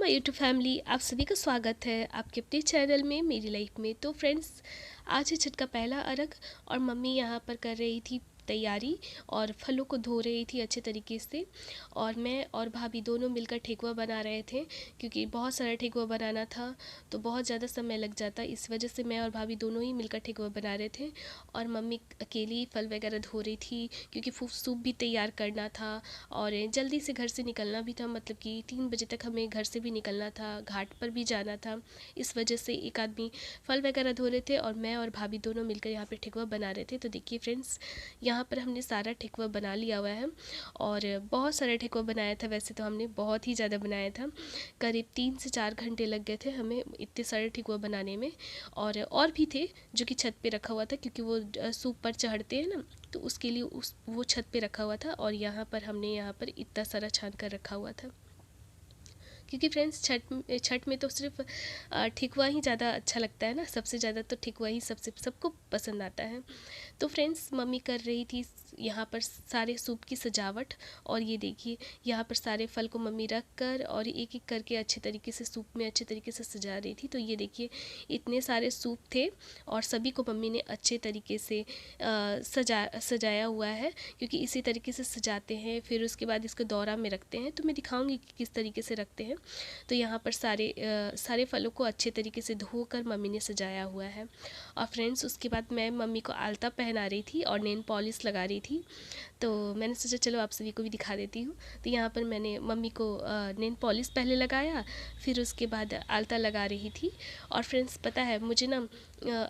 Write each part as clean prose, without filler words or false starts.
My YouTube family, आप सभी का स्वागत है आपके अपने चैनल में मेरी लाइफ में। तो फ्रेंड्स, आज है छठ का पहला अर्घ और मम्मी यहाँ पर कर रही थी तैयारी और फलों को धो रही थी अच्छे तरीके से। और मैं और भाभी दोनों मिलकर ठेकुआ बना रहे थे, क्योंकि बहुत सारा ठेकुआ बनाना था तो बहुत ज़्यादा समय लग जाता। इस वजह से मैं और भाभी दोनों ही मिलकर ठेकुआ बना रहे थे और मम्मी अकेली फल वगैरह धो रही थी, क्योंकि सूप भी तैयार करना था और जल्दी से घर से निकलना भी था। मतलब कि 3 बजे तक हमें घर से भी निकलना था, घाट पर भी जाना था। इस वजह से एक आदमी फल वगैरह धो रहे थे और मैं और भाभी दोनों मिलकर यहाँ पे ठेकुआ बना रहे थे। तो देखिए फ्रेंड्स, यहाँ पर हमने सारा ठेकुआ बना लिया हुआ है और बहुत सारा ठेकुआ बनाया था। वैसे तो हमने बहुत ही ज़्यादा बनाया था, करीब 3 से 4 घंटे लग गए थे हमें इतने सारे ठेकुआ बनाने में। और भी थे जो कि छत पे रखा हुआ था, क्योंकि वो सूप पर चढ़ते हैं ना, तो उसके लिए वो छत पे रखा हुआ था। और यहाँ पर हमने यहाँ पर इतना सारा छान कर रखा हुआ था, क्योंकि फ्रेंड्स छठ में तो सिर्फ ठेकुआ ही ज़्यादा अच्छा लगता है ना। सबसे ज़्यादा तो ठेकुआ ही सबको पसंद आता है। तो फ्रेंड्स, मम्मी कर रही थी यहाँ पर सारे सूप की सजावट। और ये देखिए, यहाँ पर सारे फल को मम्मी रख कर और एक एक करके अच्छे तरीके से सूप में अच्छे तरीके से सजा रही थी। तो ये देखिए, इतने सारे सूप थे और सभी को मम्मी ने अच्छे तरीके से सजाया हुआ है, क्योंकि इसी तरीके से सजाते हैं, फिर उसके बाद इसको दौरा में रखते हैं। तो मैं दिखाऊंगी कि किस तरीके से रखते हैं। तो यहाँ पर सारे फलों को अच्छे तरीके से धोकर मम्मी ने सजाया हुआ है। और फ्रेंड्स, उसके बाद मैं मम्मी को आलता पहना रही थी और नेल पॉलिश लगा रही थी। तो मैंने सोचा चलो आप सभी को भी दिखा देती हूँ। तो यहाँ पर मैंने मम्मी को नेल पॉलिश पहले लगाया, फिर उसके बाद आलता लगा रही थी। और फ्रेंड्स, पता है मुझे ना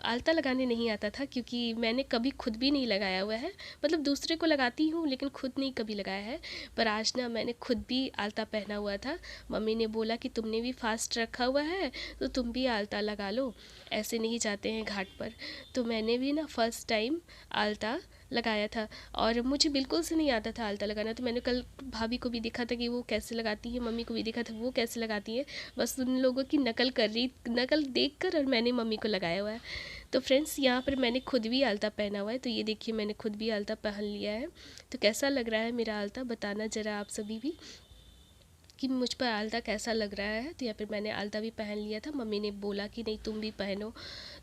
आलता लगाने नहीं आता था, क्योंकि मैंने कभी खुद भी नहीं लगाया हुआ है। मतलब दूसरे को लगाती हूँ लेकिन खुद नहीं कभी लगाया है। पर आज ना मैंने खुद भी आलता पहना हुआ था। मम्मी ने बोला कि तुमने भी फास्ट रखा हुआ है तो तुम भी आलता लगा लो, ऐसे नहीं जाते हैं घाट पर। तो मैंने भी ना फर्स्ट टाइम आलता लगाया था और मुझे बिल्कुल से नहीं आता था आलता लगाना। तो मैंने कल भाभी को भी देखा था कि वो कैसे लगाती है, मम्मी को भी देखा था वो कैसे लगाती है। बस उन लोगों की नकल देखकर और मैंने मम्मी को लगाया हुआ है। तो फ्रेंड्स, यहाँ पर मैंने खुद भी आलता पहना हुआ है। तो ये देखिए, मैंने खुद भी आलता पहन लिया है। तो कैसा लग रहा है मेरा आलता, बताना ज़रा आप सभी भी कि मुझ पर आलता कैसा लग रहा है। तो यहाँ पर मैंने आलता भी पहन लिया था। मम्मी ने बोला कि नहीं तुम भी पहनो,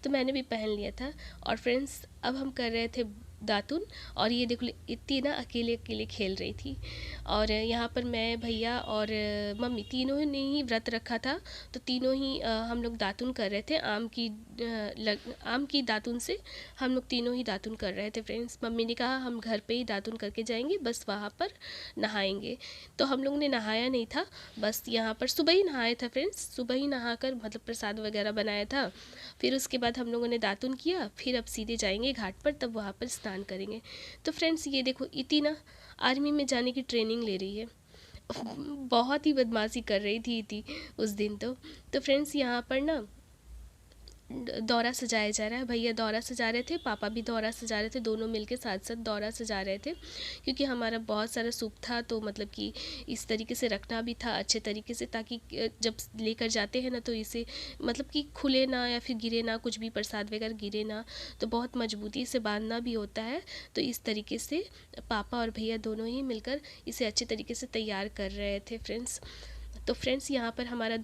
तो मैंने भी पहन लिया था। और फ्रेंड्स, अब हम कर रहे थे दातुन। और ये देखो, इतनी ना अकेले अकेले खेल रही थी। और यहाँ पर मैं, भैया और मम्मी तीनों ने ही व्रत रखा था। तो तीनों ही हम लोग दातुन कर रहे थे। आम की दातुन से हम लोग तीनों ही दातुन कर रहे थे। फ्रेंड्स, मम्मी ने कहा हम घर पे ही दातुन करके जाएंगे, बस वहाँ पर नहाएंगे। तो हम लोग ने नहाया नहीं था, बस यहाँ पर सुबह ही नहाया था। फ्रेंड्स, सुबह ही नहा कर मतलब प्रसाद वगैरह बनाया था। फिर उसके बाद हम लोगों ने दातुन किया, फिर अब सीधे जाएंगे घाट पर, तब वहाँ पर स्नान करेंगे। तो फ्रेंड्स, ये देखो, इतनी ना आर्मी में जाने की ट्रेनिंग ले रही है। बहुत ही बदमाशी कर रही थी इति उस दिन। तो फ्रेंड्स, यहाँ पर ना दौरा सजाया जा रहा है। भैया दौरा सजा रहे थे, पापा भी दौरा सजा रहे थे, दोनों मिलके साथ साथ दौरा सजा रहे थे। क्योंकि हमारा बहुत सारा सूप था, तो मतलब कि इस तरीके से रखना भी था अच्छे तरीके से, ताकि जब लेकर जाते हैं ना तो इसे मतलब कि खुले ना या फिर गिरे ना, कुछ भी प्रसाद वगैरह गिरे ना। तो बहुत मजबूती से बांधना भी होता है। तो इस तरीके से पापा और भैया दोनों ही मिलकर इसे अच्छे तरीके से तैयार कर रहे थे। फ्रेंड्स, तो फ्रेंड्स, यहाँ पर हमारा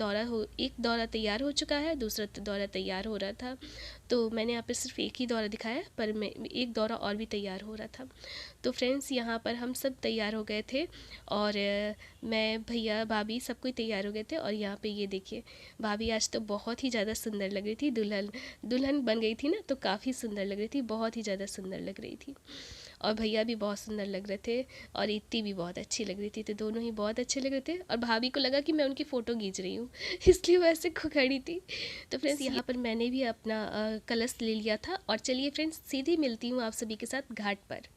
एक दौरा तैयार हो चुका है, दूसरा दौरा तैयार हो रहा था। तो मैंने यहाँ पर सिर्फ एक ही दौरा दिखाया, पर मैं एक दौरा और भी तैयार हो रहा था। तो फ्रेंड्स, यहाँ पर हम सब तैयार हो गए थे और मैं, भैया, भाभी सब कोई तैयार हो गए थे। और यहाँ पे ये देखिए, भाभी आज तो बहुत ही ज़्यादा सुंदर लग रही थी, दुल्हन बन गई थी ना, तो काफ़ी सुंदर लग रही थी, बहुत ही ज़्यादा सुंदर लग रही थी। और भैया भी बहुत सुंदर लग रहे थे और इत्ती भी बहुत अच्छी लग रही थी। तो दोनों ही बहुत अच्छे लग रहे थे और भाभी को लगा कि मैं उनकी फ़ोटो खींच रही हूँ, इसलिए वो ऐसे खड़ी थी। तो फ्रेंड्स, यहाँ पर मैंने भी अपना कलश ले लिया था। और चलिए फ्रेंड्स, सीधे मिलती हूँ आप सभी के साथ घाट पर।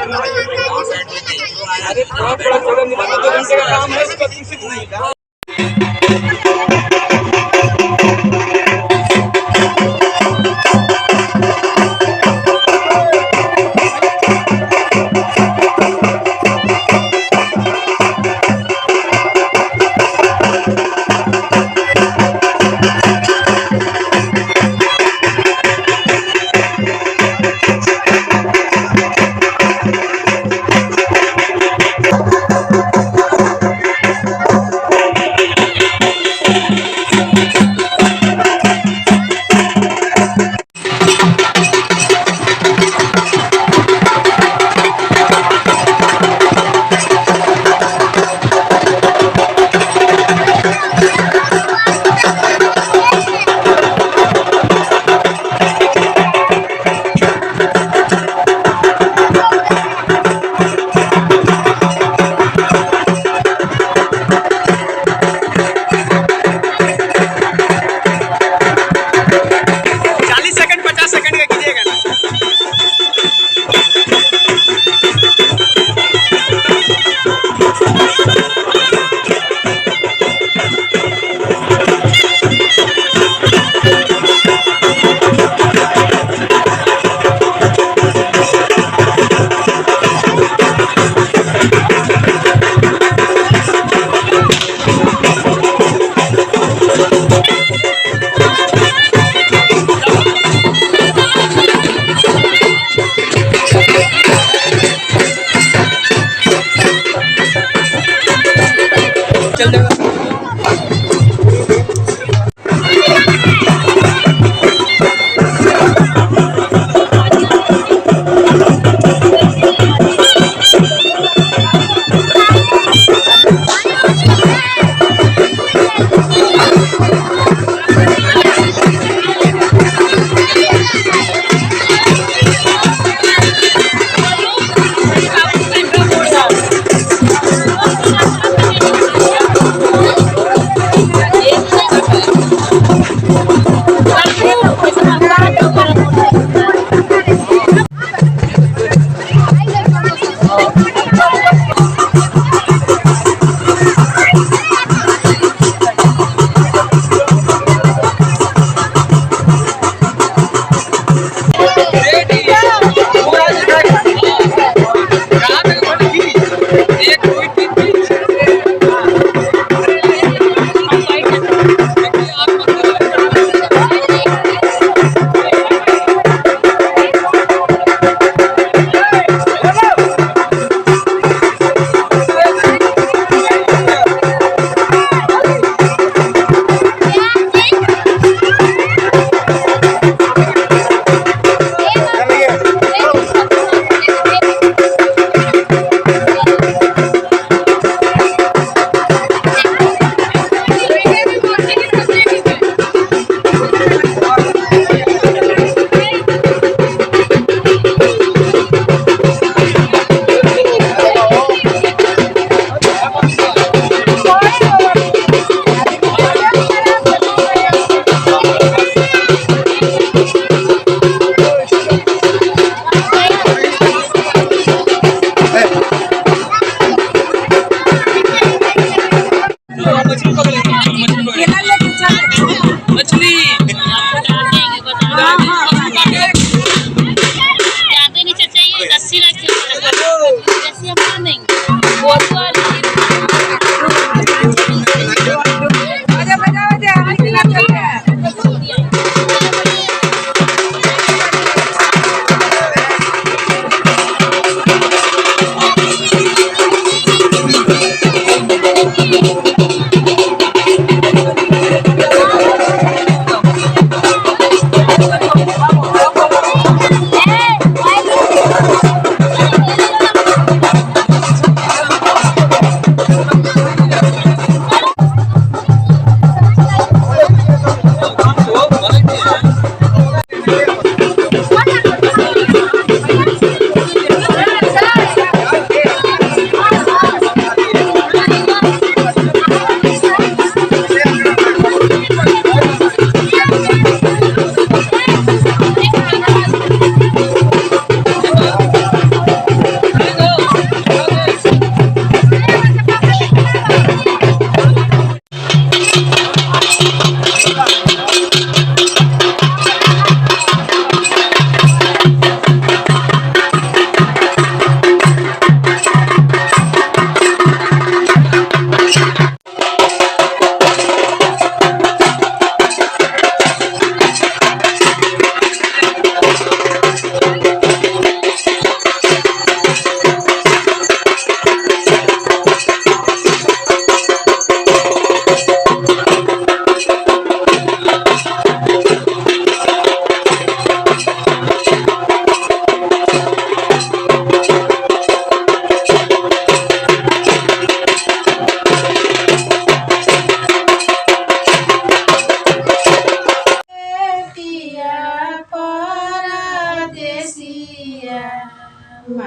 अरे थोड़ा थोड़ा थोड़ा निकालो, 2 घंटे का काम है इसका, तुमसे नहीं का।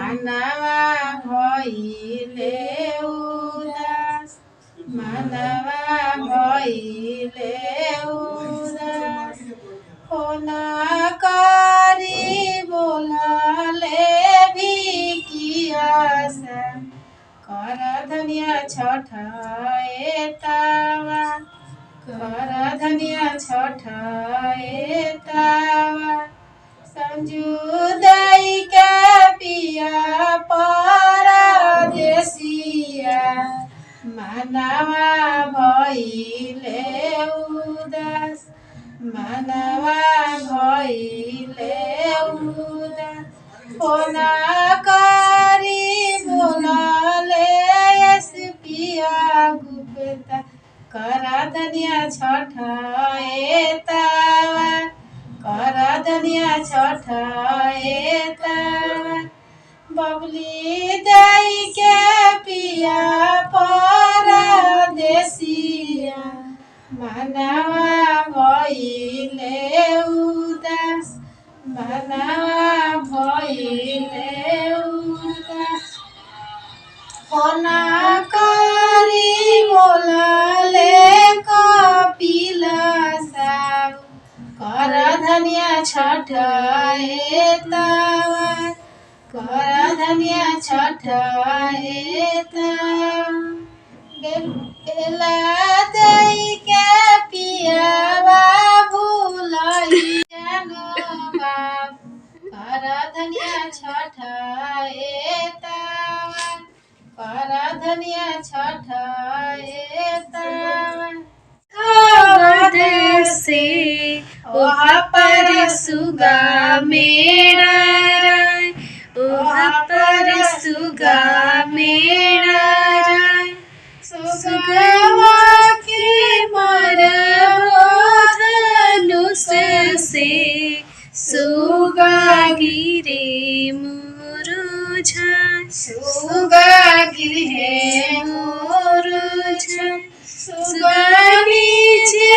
मनवा भइले उदास मनवा भइले उदास फोन करी बोलले भिकियासा कर धनिया छठ एतावा कर धनिया छठ एतावा संजू दाई के पिया परदेसिया मनवा भइले उदास मनवा भइले उदास फोन करी बोलले पिया गुप्ता कर धनिया छठ एतावा कर धनिया छठ एतावा बबली दाई के पिया परदेसिया मनवा भइले उदास मनवा भइले उदास फोन करी बोलले कपिला साहु कर धनिया छठ एतावा कर धनिया छठ एतावा बेला दाई के पिया भुलाई जानो बाबू कर धनिया छठ एतावा कर धनिया छठ एतावा से ओहा पर सुगा मेरा राय ओहा पर सुगा मेरा राय सुगवा के धनुष से सुगा गिरे मुरुझा सुगा गिरे मुरुझा सुगा नीचे